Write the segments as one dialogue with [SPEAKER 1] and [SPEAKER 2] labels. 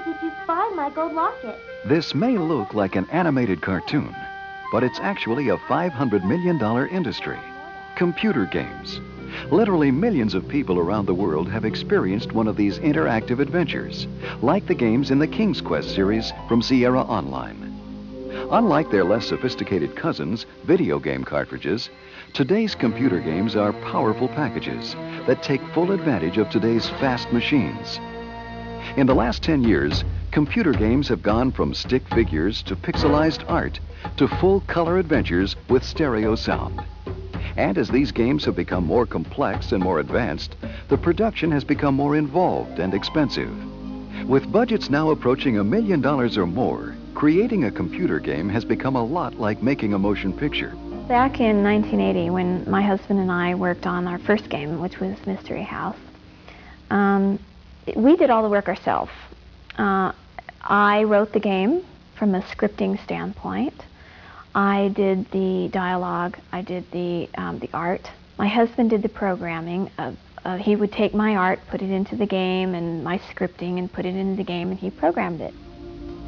[SPEAKER 1] did you find my gold locket?
[SPEAKER 2] This may look like an animated cartoon, but it's actually a $500 million industry. Computer games. Literally millions of people around the world have experienced one of these interactive adventures, like the games in the King's Quest series from Sierra Online. Unlike their less sophisticated cousins, video game cartridges, today's computer games are powerful packages that take full advantage of today's fast machines. In the last 10 years, computer games have gone from stick figures to pixelized art to full color adventures with stereo sound. And as these games have become more complex and more advanced, the production has become more involved and expensive. With budgets now approaching $1 million or more, creating a computer game has become a lot like making a motion picture.
[SPEAKER 3] Back in 1980, when my husband and I worked on our first game, which was Mystery House, we did all the work ourselves. I wrote the game from a scripting standpoint. I did the dialogue. I did the art. My husband did the programming. He would take my art, put it into the game, and my scripting, and put it into the game, and he programmed it.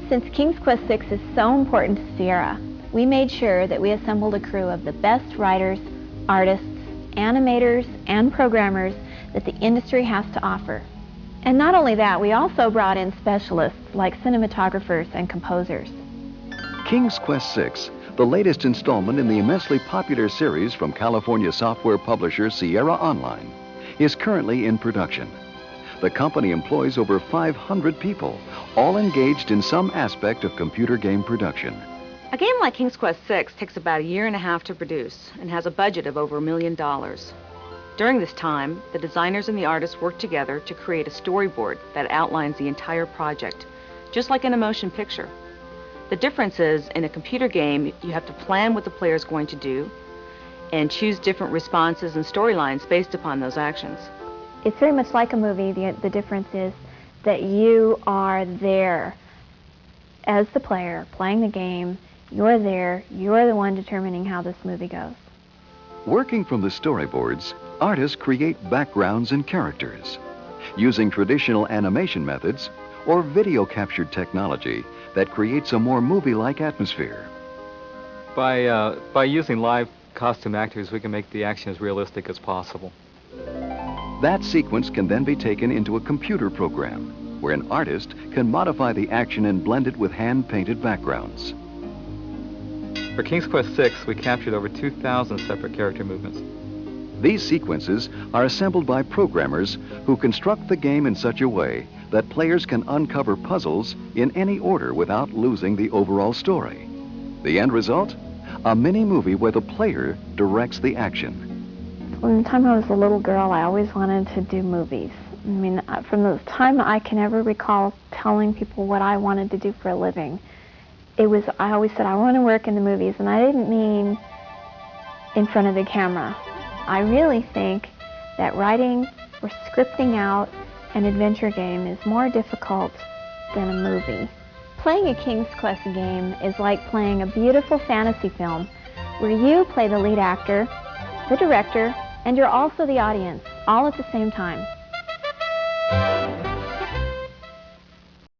[SPEAKER 3] Since King's Quest VI is so important to Sierra, we made sure that we assembled a crew of the best writers, artists, animators, and programmers that the industry has to offer. And not only that, we also brought in specialists like cinematographers and composers.
[SPEAKER 2] King's Quest VI, the latest installment in the immensely popular series from California software publisher Sierra Online, is currently in production. The company employs over 500 people, all engaged in some aspect of computer game production.
[SPEAKER 4] A game like King's Quest VI takes about 1.5 years to produce and has a budget of over $1 million. During this time, the designers and the artists work together to create a storyboard that outlines the entire project, just like in a motion picture. The difference is, in a computer game, you have to plan what the player is going to do and choose different responses and storylines based upon those actions.
[SPEAKER 3] It's very much like a movie. The difference is that you are there as the player playing the game. You're there. You're the one determining how this movie goes.
[SPEAKER 2] Working from the storyboards, artists create backgrounds and characters. Using traditional animation methods or video captured technology that creates a more movie-like atmosphere.
[SPEAKER 5] By using live costume actors, we can make the action as realistic as possible.
[SPEAKER 2] That sequence can then be taken into a computer program where an artist can modify the action and blend it with hand-painted backgrounds.
[SPEAKER 5] For King's Quest VI, we captured over 2,000 separate character movements.
[SPEAKER 2] These sequences are assembled by programmers who construct the game in such a way that players can uncover puzzles in any order without losing the overall story. The end result? A mini-movie where the player directs the action.
[SPEAKER 3] From the time I was a little girl, I always wanted to do movies. I mean, from the time I can ever recall telling people what I wanted to do for a living, I always said I want to work in the movies, and I didn't mean in front of the camera. I really think that writing or scripting out an adventure game is more difficult than a movie. Playing a King's Quest game is like playing a beautiful fantasy film where you play the lead actor, the director, and you're also the audience, all at the same time.